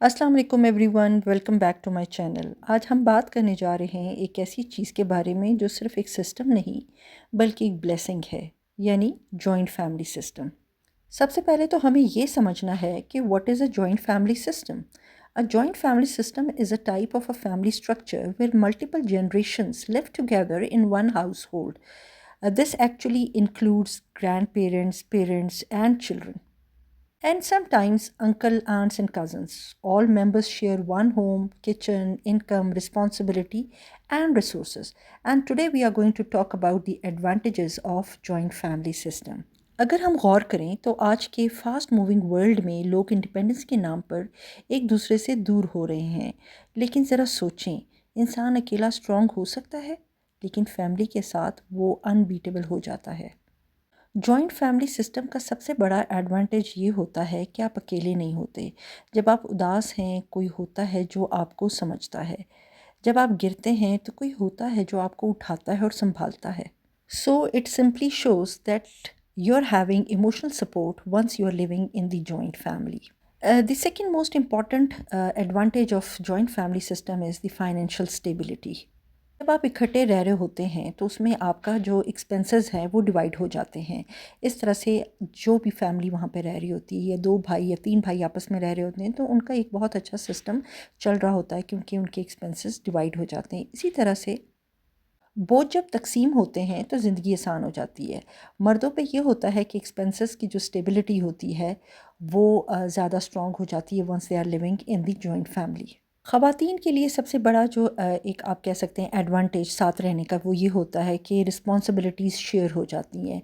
अस्सलाम वालेकुम everyone, welcome back to my channel. आज हम बात करने जा रहे हैं एक ऐसी चीज़ के बारे में जो सिर्फ एक सिस्टम नहीं बल्कि एक ब्लेसिंग है, यानी जॉइंट फैमिली सिस्टम। सबसे पहले तो हमें ये समझना है कि what is a joint family system. A joint family system is a type of a family structure where multiple generations live together in one household. This actually includes grandparents, parents, and children. And sometimes uncle, aunts, and cousins. All members share one home, kitchen, income, responsibility, and resources. And today we are going to talk about the advantages of joint family system. अगर हम गौर करें तो आज के fast moving world में लोग independence के नाम पर एक दूसरे से दूर हो रहे हैं। लेकिन ज़रा सोचें, इंसान अकेला स्ट्रांग हो सकता है, लेकिन फैमिली के साथ वो अनबीटेबल हो जाता है। जॉइंट फैमिली सिस्टम का सबसे बड़ा एडवांटेज ये होता है कि आप अकेले नहीं होते। जब आप उदास हैं, कोई होता है जो आपको समझता है। जब आप गिरते हैं तो कोई होता है जो आपको उठाता है और संभालता है। So it simply shows that you are having emotional support once you are living in the joint family. The second most important advantage of joint family system is the financial stability. जब आप इकट्ठे रह रहे होते हैं तो उसमें आपका जो एक्सपेंसेस हैं वो डिवाइड हो जाते हैं। इस तरह से जो भी फैमिली वहाँ पे रह रही होती है या 2 भाई या 3 भाई आपस में रह रहे होते हैं तो उनका एक बहुत अच्छा सिस्टम चल रहा होता है क्योंकि उनके एक्सपेंसेस डिवाइड हो जाते हैं। इसी तरह से बोझ जब तक़सीम होते हैं तो ज़िंदगी आसान हो जाती है। मर्दों पे ये होता है कि एक्सपेंसेस की जो स्टेबिलिटी होती है वो ज़्यादा स्ट्रॉन्ग हो जाती है once they are living in the joint family. ख़वातीन के लिए सबसे बड़ा जो एक आप कह सकते हैं एडवांटेज साथ रहने का वो ये होता है कि रिस्पॉन्सिबिलिटीज़ शेयर हो जाती हैं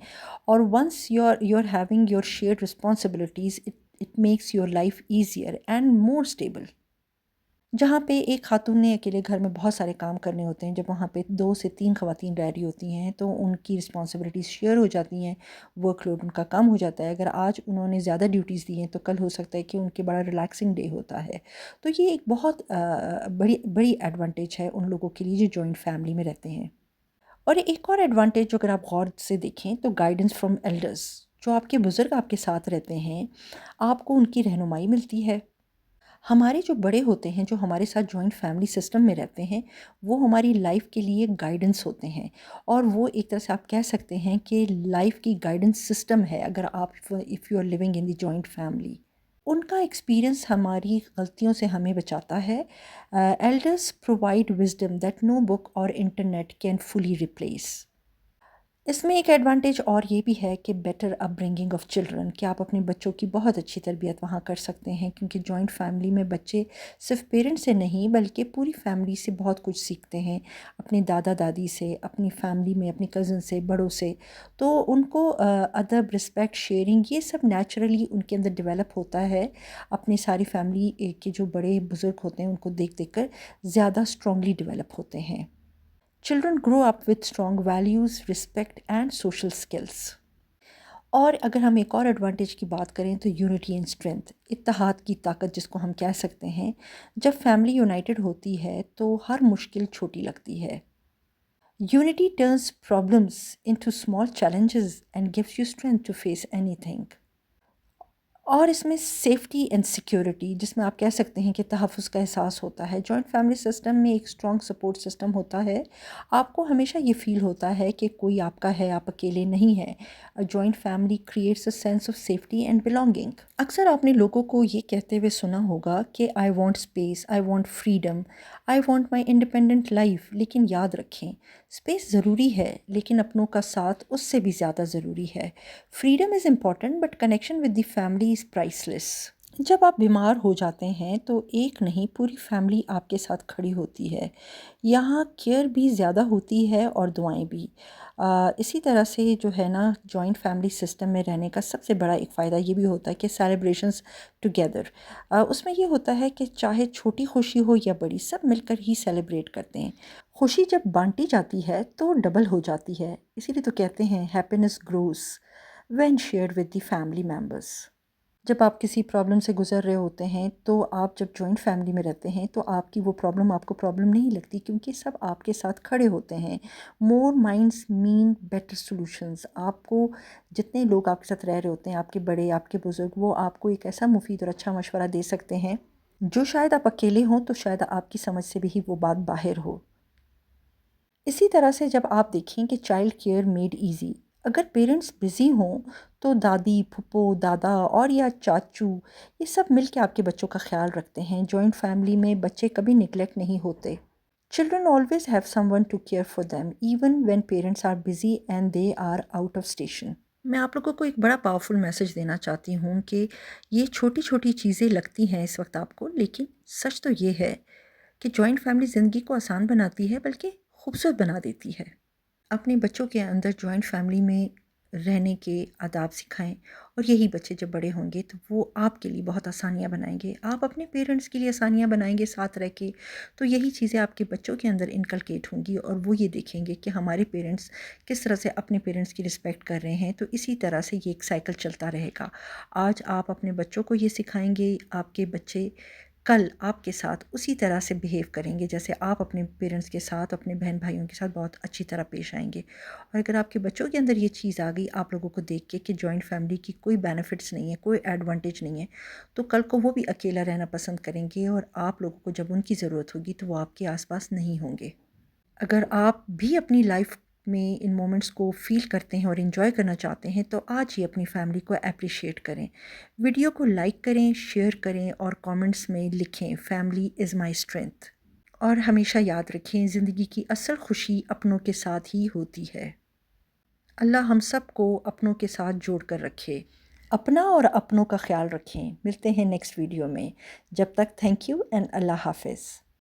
और once you are having your shared responsibilities it makes your life easier and more stable. जहाँ पे एक खातून ने अकेले घर में बहुत सारे काम करने होते हैं, जब वहाँ पे 2 से 3 ख़वातीन रह रही होती हैं तो उनकी रिस्पॉन्सिबिलिटीज़ शेयर हो जाती हैं, वर्कलोड उनका कम हो जाता है। अगर आज उन्होंने ज़्यादा ड्यूटीज़ दी हैं तो कल हो सकता है कि उनके बड़ा रिलैक्सिंग डे होता है। तो ये एक बहुत बड़ी बड़ी एडवांटेज है उन लोगों के लिए जो जॉइंट फैमिली में रहते हैं। और एक और एडवांटेज जो अगर आप गौर से देखें तो गाइडेंस फ्रॉम एल्डर्स। जो आपके बुज़ुर्ग आपके साथ रहते हैं, आपको उनकी रहनुमाई मिलती है। हमारे जो बड़े होते हैं, जो हमारे साथ जॉइंट फैमिली सिस्टम में रहते हैं, वो हमारी लाइफ के लिए गाइडेंस होते हैं और वो एक तरह से आप कह सकते हैं कि लाइफ की गाइडेंस सिस्टम है अगर आप if you are living in the joint family. उनका एक्सपीरियंस हमारी गलतियों से हमें बचाता है। Elders provide wisdom that no book or internet can fully replace. इसमें एक एडवांटेज और ये भी है कि बेटर अपब्रिंगिंग ऑफ चिल्ड्रन, कि आप अपने बच्चों की बहुत अच्छी तरबियत वहाँ कर सकते हैं क्योंकि जॉइंट फैमिली में बच्चे सिर्फ पेरेंट्स से नहीं बल्कि पूरी फैमिली से बहुत कुछ सीखते हैं, अपने दादा दादी से, अपनी फैमिली में अपने कज़न से, बड़ों से। तो उनको अदब, रिस्पेक्ट, शेयरिंग ये सब नेचुरली उनके अंदर डेवलप होता है। अपनी सारी फैमिली के जो बड़े बुज़ुर्ग होते हैं उनको देख देख कर ज़्यादा स्ट्रॉन्गली डेवलप होते हैं। Children grow up with strong values, respect and social skills. और अगर हम एक और एडवांटेज की बात करें तो यूनिटी एंड स्ट्रेंथ, इत्तेहाद की ताकत जिसको हम कह सकते हैं। जब फैमिली यूनाइटेड होती है तो हर मुश्किल छोटी लगती है। Unity turns problems into small challenges and gives you strength to face anything. और इसमें सेफ्टी एंड सिक्योरिटी, जिसमें आप कह सकते हैं कि तहफ़्फ़ुज़ का एहसास होता है। जॉइंट फैमिली सिस्टम में एक स्ट्रॉन्ग सपोर्ट सिस्टम होता है। आपको हमेशा ये फ़ील होता है कि कोई आपका है, आप अकेले नहीं हैं। Joint family creates a sense of safety and belonging. अक्सर आपने लोगों को ये कहते हुए सुना होगा कि I want space, I want freedom, I want my independent life. लेकिन याद रखें, स्पेस ज़रूरी है लेकिन अपनों का साथ उससे भी ज़्यादा ज़रूरी है। Freedom is important but connection with the family is priceless. जब आप बीमार हो जाते हैं तो एक नहीं पूरी फैमिली आपके साथ खड़ी होती है। यहाँ केयर भी ज़्यादा होती है और दुआएं भी। इसी तरह से जो है ना, जॉइंट फैमिली सिस्टम में रहने का सबसे बड़ा एक फ़ायदा ये भी होता है कि सेलिब्रेशंस टुगेदर। उसमें ये होता है कि चाहे छोटी खुशी हो या बड़ी, सब मिलकर ही सेलिब्रेट करते हैं। खुशी जब बांटी जाती है तो डबल हो जाती है। इसीलिए तो कहते हैं happiness grows when shared with the family members. जब आप किसी प्रॉब्लम से गुज़र रहे होते हैं तो आप जब जॉइंट फैमिली में रहते हैं तो आपकी वो प्रॉब्लम आपको प्रॉब्लम नहीं लगती क्योंकि सब आपके साथ खड़े होते हैं। मोर माइंड्स मीन बेटर सॉल्यूशंस। आपको जितने लोग आपके साथ रह रहे होते हैं, आपके बड़े, आपके बुज़ुर्ग, वो आपको एक ऐसा मुफीद और अच्छा मशवरा दे सकते हैं جو شاید آپ اکیلے ہوں تو شاید آپ کی سمجھ سے بھی وہ بات باہر ہو۔ اسی طرح سے جب آپ دیکھیں کہ چائلڈ کیئر میڈ ایزی، اگر پیرنٹس بزی ہوں تو دادی، پھپھو، دادا اور یا چاچو یہ سب مل کے آپ کے بچوں کا خیال رکھتے ہیں۔ جوائنٹ فیملی میں بچے کبھی نگلیکٹ نہیں ہوتے۔ Children always have someone to care for them even when parents are busy and they are out of station۔ میں آپ لوگوں کو ایک بڑا پاورفل میسج دینا چاہتی ہوں کہ یہ چھوٹی چھوٹی چیزیں لگتی ہیں اس وقت آپ کو، لیکن سچ تو یہ ہے کہ جوائنٹ فیملی زندگی کو آسان بناتی ہے بلکہ خوبصورت بنا دیتی ہے۔ اپنے بچوں کے اندر جوائنٹ فیملی میں رہنے کے آداب سکھائیں، اور یہی بچے جب بڑے ہوں گے تو وہ آپ کے لیے بہت آسانیاں بنائیں گے، آپ اپنے پیرنٹس کے لیے آسانیاں بنائیں گے ساتھ رہ کے۔ تو یہی چیزیں آپ کے بچوں کے اندر انکلکیٹ ہوں گی، اور وہ یہ دیکھیں گے کہ ہمارے پیرنٹس کس طرح سے اپنے پیرنٹس کی رسپیکٹ کر رہے ہیں، تو اسی طرح سے یہ ایک سائیکل چلتا رہے گا۔ آج آپ اپنے بچوں کو یہ سکھائیں گے، آپ کے بچے کل آپ کے ساتھ اسی طرح سے بیہیو کریں گے جیسے آپ اپنے پیرنٹس کے ساتھ، اپنے بہن بھائیوں کے ساتھ بہت اچھی طرح پیش آئیں گے۔ اور اگر آپ کے بچوں کے اندر یہ چیز آ گئی آپ لوگوں کو دیکھ کے کہ جوائنٹ فیملی کی کوئی بینیفٹس نہیں ہے، کوئی ایڈوانٹیج نہیں ہے، تو کل کو وہ بھی اکیلا رہنا پسند کریں گے، اور آپ لوگوں کو جب ان کی ضرورت ہوگی تو وہ آپ کے آس پاس نہیں ہوں گے۔ اگر آپ بھی اپنی لائف میں ان مومنٹس کو فیل کرتے ہیں اور انجوائے کرنا چاہتے ہیں تو آج ہی اپنی فیملی کو اپریشیٹ کریں۔ ویڈیو کو لائک کریں، شیئر کریں اور کامنٹس میں لکھیں فیملی از مائی اسٹرینتھ۔ اور ہمیشہ یاد رکھیں زندگی کی اصل خوشی اپنوں کے ساتھ ہی ہوتی ہے۔ اللہ ہم سب کو اپنوں کے ساتھ جوڑ کر رکھے۔ اپنا اور اپنوں کا خیال رکھیں۔ ملتے ہیں نیکسٹ ویڈیو میں، جب تک تھینک یو اینڈ اللہ حافظ۔